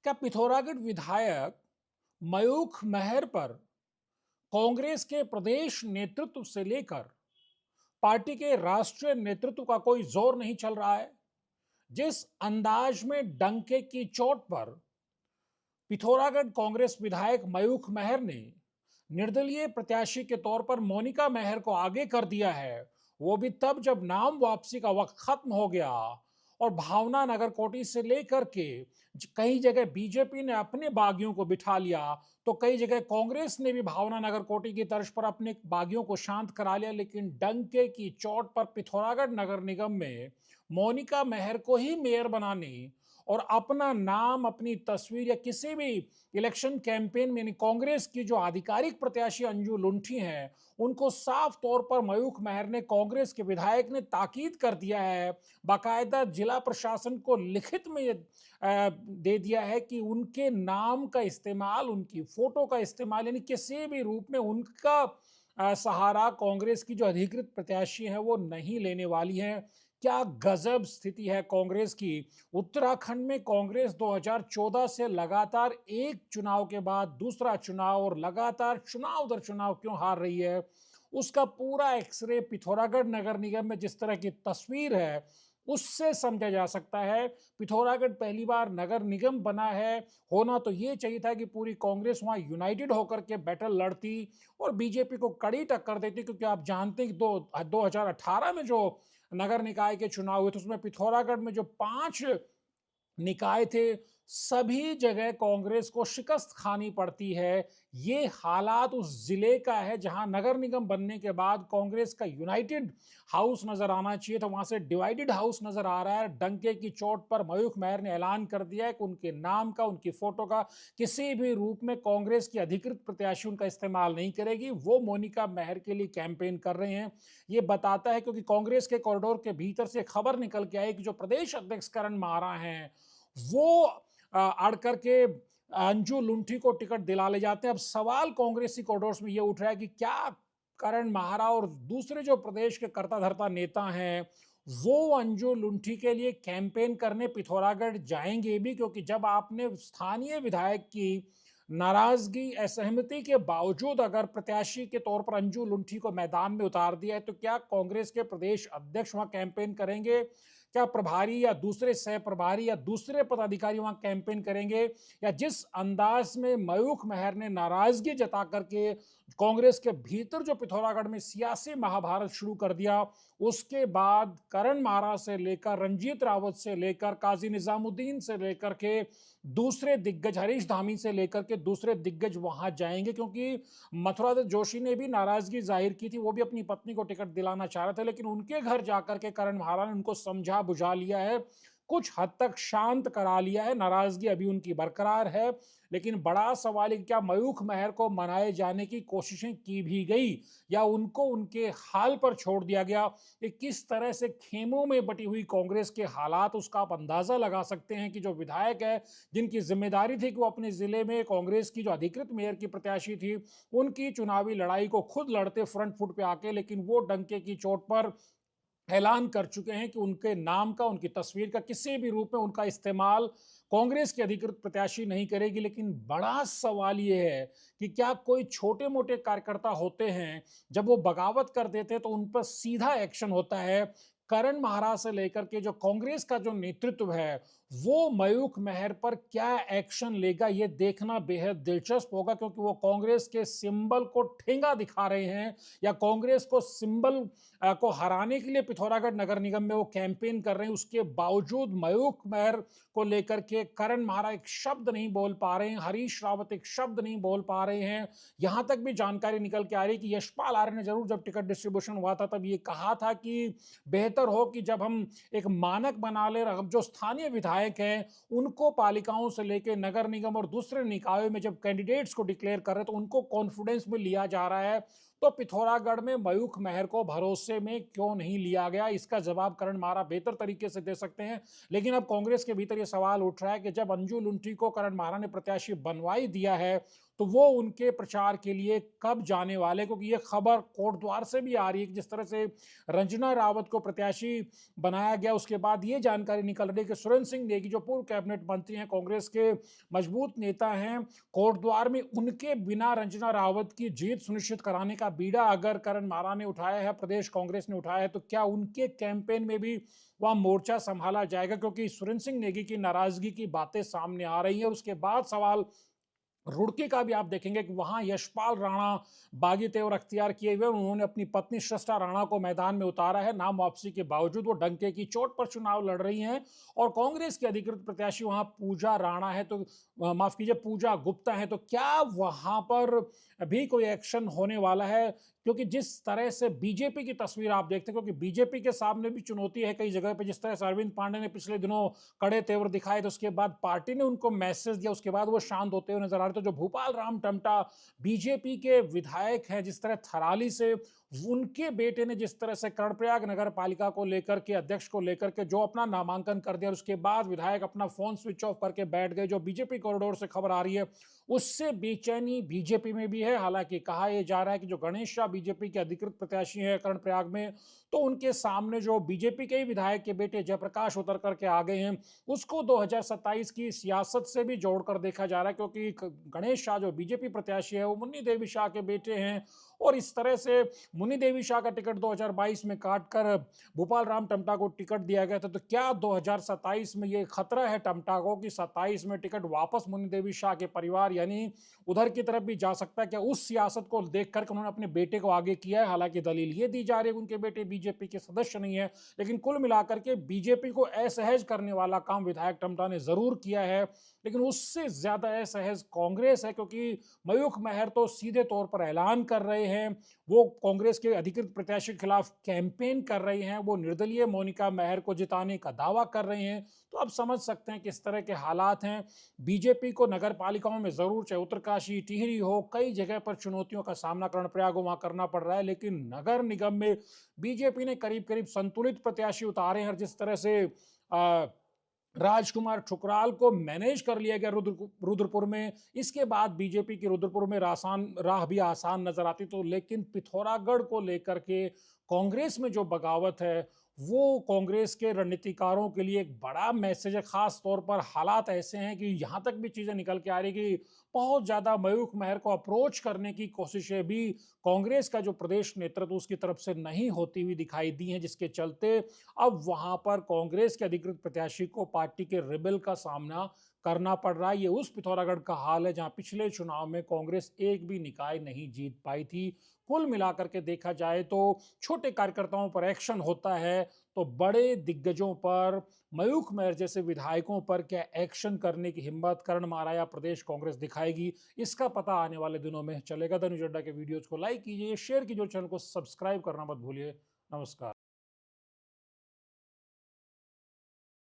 क्या पिथौरागढ़ विधायक मयूख महर पर कांग्रेस के प्रदेश नेतृत्व से लेकर पार्टी के राष्ट्रीय नेतृत्व का कोई जोर नहीं चल रहा है? जिस अंदाज में डंके की चोट पर पिथौरागढ़ कांग्रेस विधायक मयूख महर ने निर्दलीय प्रत्याशी के तौर पर मोनिका महर को आगे कर दिया है, वो भी तब जब नाम वापसी का वक्त खत्म हो गया और भावना नगर कोटी से लेकर के कई जगह बीजेपी ने अपने बागियों को बिठा लिया, तो कई जगह कांग्रेस ने भी भावना नगर कोटी की तर्ज पर अपने बागियों को शांत करा लिया। लेकिन डंके की चोट पर पिथौरागढ़ नगर निगम में मोनिका महर को ही मेयर बनाने और अपना नाम, अपनी तस्वीर या किसी भी इलेक्शन कैंपेन में, कांग्रेस की जो आधिकारिक प्रत्याशी अंजू लुंठी हैं, उनको साफ तौर पर मयूख महर ने, कांग्रेस के विधायक ने ताकीद कर दिया है, बाकायदा जिला प्रशासन को लिखित में ये दे दिया है कि उनके नाम का इस्तेमाल, उनकी फोटो का इस्तेमाल, यानी किसी भी रूप में उनका सहारा कांग्रेस की जो अधिकृत प्रत्याशी है वो नहीं लेने वाली है। क्या गजब स्थिति है कांग्रेस की। उत्तराखंड में कांग्रेस 2014 से लगातार एक चुनाव के बाद दूसरा चुनाव और लगातार चुनाव दर चुनाव क्यों हार रही है, उसका पूरा एक्सरे पिथौरागढ़ नगर निगम में जिस तरह की तस्वीर है उससे समझा जा सकता है। पिथौरागढ़ पहली बार नगर निगम बना है, होना तो ये चाहिए था कि पूरी कांग्रेस वहां यूनाइटेड होकर के बैटल लड़ती और बीजेपी को कड़ी टक्कर देती, क्योंकि आप जानते हैं कि 2018 में जो नगर निकाय के चुनाव हुए थे उसमें पिथौरागढ़ में जो 5 निकाय थे, सभी जगह कांग्रेस को शिकस्त खानी पड़ती है। ये हालात उस जिले का है जहां नगर निगम बनने के बाद कांग्रेस का यूनाइटेड हाउस नजर आना चाहिए था, वहां से डिवाइडेड हाउस नजर आ रहा है। डंके की चोट पर मयूख महर ने ऐलान कर दिया है कि उनके नाम का, उनकी फोटो का किसी भी रूप में कांग्रेस की अधिकृत प्रत्याशी उनका इस्तेमाल नहीं करेगी। वो मोनिका महर के लिए कैंपेन कर रहे हैं। ये बताता है क्योंकि कांग्रेस के कॉरिडोर के भीतर से खबर निकल के आई कि जो प्रदेश अध्यक्ष करण मारा हैं वो अड़ करके अंजू लुंठी को टिकट दिला ले जाते हैं। अब सवाल कांग्रेसी कॉरिडोर्स में यह उठ रहा है कि क्या करण माहरा और दूसरे जो प्रदेश के कर्ता धर्ता नेता हैं वो अंजू लुंठी के लिए कैंपेन करने पिथौरागढ़ जाएंगे भी? क्योंकि जब आपने स्थानीय विधायक की नाराजगी, असहमति के बावजूद अगर प्रत्याशी के तौर पर अंजू लुंठी को मैदान में उतार दिया है, तो क्या कांग्रेस के प्रदेश अध्यक्ष वहां कैंपेन करेंगे? क्या प्रभारी या दूसरे सह प्रभारी या दूसरे पदाधिकारी वहां कैंपेन करेंगे? या जिस अंदाज में मयूख महर ने नाराजगी जता करके कांग्रेस के भीतर जो पिथौरागढ़ में सियासी महाभारत शुरू कर दिया, उसके बाद करण माहरा से लेकर रंजीत रावत से लेकर काजी निजामुद्दीन से लेकर के दूसरे दिग्गज हरीश धामी से लेकर के दूसरे दिग्गज वहां जाएंगे, क्योंकि मथुरा जोशी ने भी नाराजगी जाहिर की थी, वो भी अपनी पत्नी को टिकट दिलाना चाह रहे थे, लेकिन उनके घर जाकर के करण माहरा ने उनको समझा बुझा लिया है, कुछ हद तक शांत करा लिया है। नाराजगी अभी उनकी बरकरार है, लेकिन बड़ा सवाल है कि क्या मयूख महर को मनाए जाने की कोशिशें की भी गई या उनको उनके हाल पर छोड़ दिया गया? कि किस तरह से खेमों में बटी हुई कांग्रेस के हालात, उसका आप अंदाजा लगा सकते हैं कि जो विधायक है, जिनकी जिम्मेदारी थी कि वो अपने जिले में कांग्रेस की जो अधिकृत मेयर की प्रत्याशी थी उनकी चुनावी लड़ाई को खुद लड़ते फ्रंट फुट पे आके, लेकिन वो डंके की चोट पर ऐलान कर चुके हैं कि उनके नाम का, उनकी तस्वीर का किसी भी रूप में उनका इस्तेमाल कांग्रेस की अधिकृत प्रत्याशी नहीं करेगी। लेकिन बड़ा सवाल यह है कि क्या कोई छोटे मोटे कार्यकर्ता होते हैं, जब वो बगावत कर देते हैं तो उन पर सीधा एक्शन होता है? करण माहरा से लेकर के जो कांग्रेस का जो नेतृत्व है वो मयूख महर पर क्या एक्शन लेगा, ये देखना बेहद दिलचस्प होगा, क्योंकि वो कांग्रेस के सिंबल को ठेंगा दिखा रहे हैं या कांग्रेस को सिंबल को हराने के लिए पिथौरागढ़ नगर निगम में वो कैंपेन कर रहे हैं। उसके बावजूद मयूख महर को लेकर के करण माहरा एक शब्द नहीं बोल पा रहे हैं, हरीश रावत एक शब्द नहीं बोल पा रहे हैं। यहां तक भी जानकारी निकल के आ रही है कि यशपाल आर्य ने जरूर जब टिकट डिस्ट्रीब्यूशन हुआ था तब ये कहा था कि बेहतर हो कि जब हम एक मानक बना ले, जो स्थानीय विधायक हैं उनको पालिकाओं से लेकर नगर निगम और दूसरे निकायों में जब कैंडिडेट्स को डिक्लेयर कर रहे तो उनको कॉन्फिडेंस में लिया जा रहा है, तो पिथौरागढ़ में मयूख महर को भरोसे में क्यों नहीं लिया गया? इसका जवाब करण माहरा बेहतर तरीके से दे सकते हैं। लेकिन अब कांग्रेस के भीतर यह सवाल उठ रहा है कि जब अंजू लुंठी को करण माहरा ने प्रत्याशी बनवा ही दिया है तो वो उनके प्रचार के लिए कब जाने वाले, क्योंकि ये खबर कोटद्वार से भी आ रही है कि जिस तरह से रंजना रावत को प्रत्याशी बनाया गया, उसके बाद ये जानकारी निकल रही है कि सुरेंद्र सिंह नेगी जो पूर्व कैबिनेट मंत्री हैं, कांग्रेस के मजबूत नेता हैं, कोटद्वार में उनके बिना रंजना रावत की जीत सुनिश्चित कराने का बीड़ा अगर करण मारा ने उठाया है, प्रदेश कांग्रेस ने उठाया है, तो क्या उनके कैंपेन में भी वह मोर्चा संभाला जाएगा? क्योंकि सुरेंद्र सिंह नेगी की नाराजगी की बातें सामने आ रही है। उसके बाद सवाल रुड़की का भी आप देखेंगे कि वहां यशपाल राणा बागी तेवर अख्तियार किए हुए, उन्होंने अपनी पत्नी सृष्टा राणा को मैदान में उतारा है। नाम वापसी के बावजूद वो डंके की चोट पर चुनाव लड़ रही हैं और कांग्रेस की अधिकृत प्रत्याशी वहां पूजा राणा है, तो माफ कीजिए पूजा गुप्ता है। तो क्या वहां पर भी कोई एक्शन होने वाला है? क्योंकि जिस तरह से बीजेपी की तस्वीर आप देखते हैं, क्योंकि बीजेपी के सामने भी चुनौती है कई जगह पे, जिस तरह से अरविंद पांडे ने पिछले दिनों कड़े तेवर दिखाए, तो उसके बाद पार्टी ने उनको मैसेज दिया, उसके बाद वो शांत होते हुए नजर आ रहे। तो जो भूपाल राम टमटा बीजेपी के विधायक हैं, जिस तरह थराली से उनके बेटे ने जिस तरह से कर्णप्रयाग नगर पालिका को लेकर के, अध्यक्ष को लेकर के जो अपना नामांकन कर दिया, उसके बाद विधायक अपना फोन स्विच ऑफ करके बैठ गए, जो बीजेपी कॉरिडोर से खबर आ रही है उससे बेचैनी बीजेपी में भी है। हालांकि कहा यह जा रहा है कि जो गणेश शाह बीजेपी के अधिकृत प्रत्याशी हैं कर्णप्रयाग में, तो उनके सामने जो बीजेपी के ही विधायक के बेटे जयप्रकाश उतर करके आ गए हैं, उसको 2027 की सियासत से भी जोड़कर देखा जा रहा है, क्योंकि गणेश शाह जो बीजेपी प्रत्याशी है वो मुन्नी देवी शाह के बेटे हैं। और इस तरह से मुन्नी देवी शाह का टिकट 2022 में काटकर भूपाल राम टमटा को टिकट दिया गया था, तो क्या 2027 में ये खतरा है टमटा को कि 27 में टिकट वापस मुन्नी देवी शाह के परिवार यानी उधर की तरफ भी जा सकता है? क्या उस सियासत को देख करके उन्होंने अपने बेटे को आगे किया है? हालांकि दलील ये दी जा रही है उनके बेटे बीजेपी के सदस्य नहीं है, लेकिन कुल मिलाकर के बीजेपी को असहज करने वाला काम विधायक टमटा ने जरूर किया है। लेकिन उससे ज्यादा असहज कांग्रेस है, क्योंकि मयूख महर तो सीधे तौर पर ऐलान कर रहे हैं, वो कांग्रेस के अधिकृत प्रत्याशी के खिलाफ कैंपेन कर रहे हैं, वो निर्दलीय मोनिका महर को जिताने का दावा कर रहे हैं। तो अब समझ सकते हैं किस तरह के हालात हैं। बीजेपी को नगर पालिकाओं में जरूर, चाहे उत्तरकाशी टिहरी हो, कई जगह पर चुनौतियों का सामना कर्णप्रयाग वहां करना पड़ रहा है, लेकिन नगर निगम में बीजेपी ने करीब करीब संतुलित प्रत्याशी उतारे हैं। जिस तरह से राजकुमार ठुकराल को मैनेज कर लिया गया रुद्रपुर में, इसके बाद बीजेपी की रुद्रपुर में राह भी आसान नजर आती। तो लेकिन पिथौरागढ़ को लेकर के कांग्रेस में जो बगावत है वो कांग्रेस के रणनीतिकारों के लिए एक बड़ा मैसेज है। खास तौर पर हालात ऐसे हैं कि यहां तक भी चीजें निकल के आ रही कि बहुत ज्यादा मयूख महर को अप्रोच करने की कोशिशें भी कांग्रेस का जो प्रदेश नेतृत्व उसकी तरफ से नहीं होती हुई दिखाई दी हैं, जिसके चलते अब वहां पर कांग्रेस के अधिकृत प्रत्याशी को पार्टी के रिबेल का सामना करना पड़ रहा है। ये उस पिथौरागढ़ का हाल है जहां पिछले चुनाव में कांग्रेस एक भी निकाय नहीं जीत पाई थी। कुल मिलाकर के देखा जाए तो छोटे कार्यकर्ताओं पर एक्शन होता है, तो बड़े दिग्गजों पर, मयूख महर जैसे विधायकों पर क्या एक्शन करने की हिम्मत करण मारा या प्रदेश कांग्रेस दिखाएगी, इसका पता आने वाले दिनों में चलेगा। धनुष अड्डा के वीडियोज को लाइक कीजिए, शेयर कीजिए, चैनल को सब्सक्राइब करना मत भूलिए। नमस्कार।